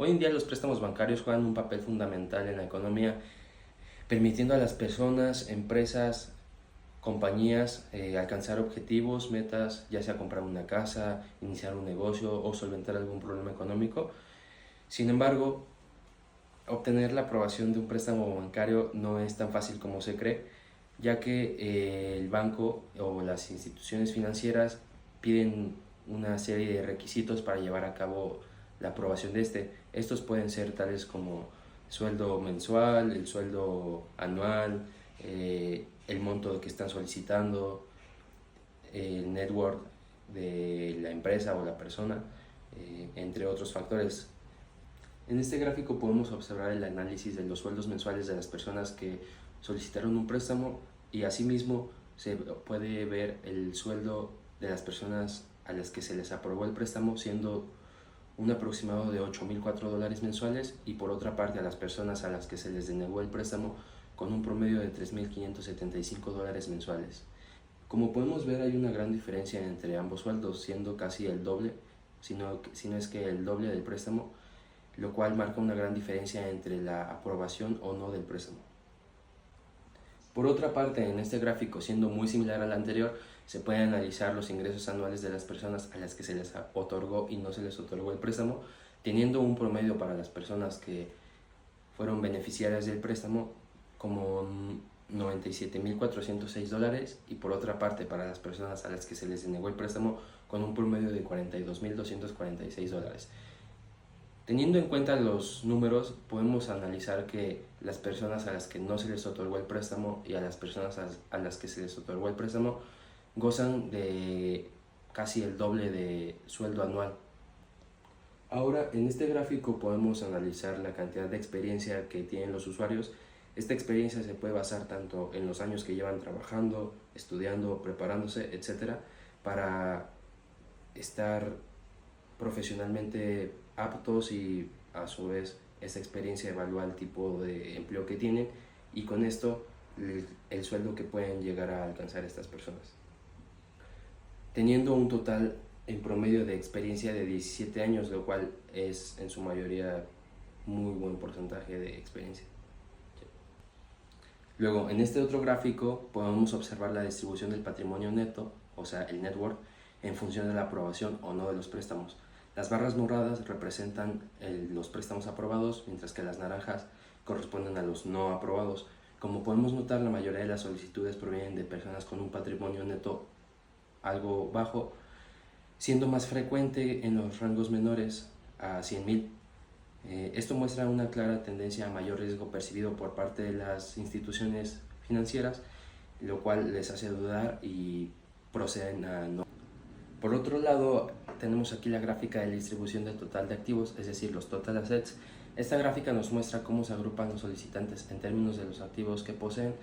Hoy en día los préstamos bancarios juegan un papel fundamental en la economía, permitiendo a las personas, empresas, compañías alcanzar objetivos, metas, ya sea comprar una casa, iniciar un negocio o solventar algún problema económico. Sin embargo, obtener la aprobación de un préstamo bancario no es tan fácil como se cree, ya que el banco o las instituciones financieras piden una serie de requisitos para llevar a cabo la aprobación de este. Estos pueden ser tales como sueldo mensual, el sueldo anual, el monto que están solicitando, el net worth de la empresa o la persona, entre otros factores. En este gráfico podemos observar el análisis de los sueldos mensuales de las personas que solicitaron un préstamo y asimismo se puede ver el sueldo de las personas a las que se les aprobó el préstamo, siendo un aproximado de $8,004 mensuales, y por otra parte a las personas a las que se les denegó el préstamo con un promedio de $3,575 mensuales. Como podemos ver, hay una gran diferencia entre ambos sueldos, siendo casi el doble, si no es que el doble del préstamo, lo cual marca una gran diferencia entre la aprobación o no del préstamo. Por otra parte, en este gráfico, siendo muy similar al anterior, se pueden analizar los ingresos anuales de las personas a las que se les otorgó y no se les otorgó el préstamo, teniendo un promedio para las personas que fueron beneficiarias del préstamo como $97,406, y por otra parte para las personas a las que se les denegó el préstamo con un promedio de $42,246. Teniendo en cuenta los números, podemos analizar que las personas a las que no se les otorgó el préstamo y a las personas a las que se les otorgó el préstamo gozan de casi el doble de sueldo anual. Ahora, en este gráfico podemos analizar la cantidad de experiencia que tienen los usuarios. Esta experiencia se puede basar tanto en los años que llevan trabajando, estudiando, preparándose, etc., para estar profesionalmente aptos, y a su vez esta experiencia evalúa el tipo de empleo que tienen y con esto el sueldo que pueden llegar a alcanzar estas personas. Teniendo un total en promedio de experiencia de 17 años, lo cual es en su mayoría muy buen porcentaje de experiencia. Luego, en este otro gráfico podemos observar la distribución del patrimonio neto, o sea, el net worth, en función de la aprobación o no de los préstamos. Las barras moradas representan los préstamos aprobados, mientras que las naranjas corresponden a los no aprobados. Como podemos notar, la mayoría de las solicitudes provienen de personas con un patrimonio neto algo bajo, siendo más frecuente en los rangos menores a 100,000. Esto muestra una clara tendencia a mayor riesgo percibido por parte de las instituciones financieras, lo cual les hace dudar y proceden a no. Por otro lado, tenemos aquí la gráfica de la distribución del total de activos, es decir, los total assets. Esta gráfica nos muestra cómo se agrupan los solicitantes en términos de los activos que poseen.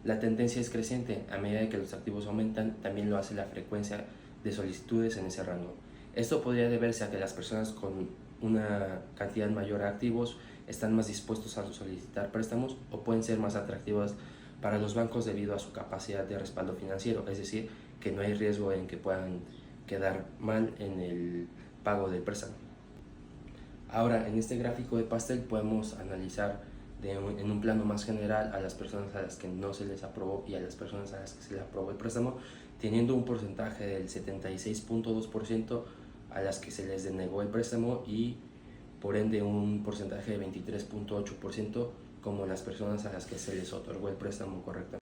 La tendencia es creciente. A medida que los activos aumentan, también lo hace la frecuencia de solicitudes en ese rango. Esto podría deberse a que las personas con una cantidad mayor de activos están más dispuestos a solicitar préstamos o pueden ser más atractivas para los bancos debido a su capacidad de respaldo financiero, es decir, que no hay riesgo en que puedan quedar mal en el pago del préstamo. Ahora, en este gráfico de pastel podemos analizar en un plano más general a las personas a las que no se les aprobó y a las personas a las que se les aprobó el préstamo, teniendo un porcentaje del 76.2% a las que se les denegó el préstamo y por ende un porcentaje de 23.8% como las personas a las que se les otorgó el préstamo correctamente.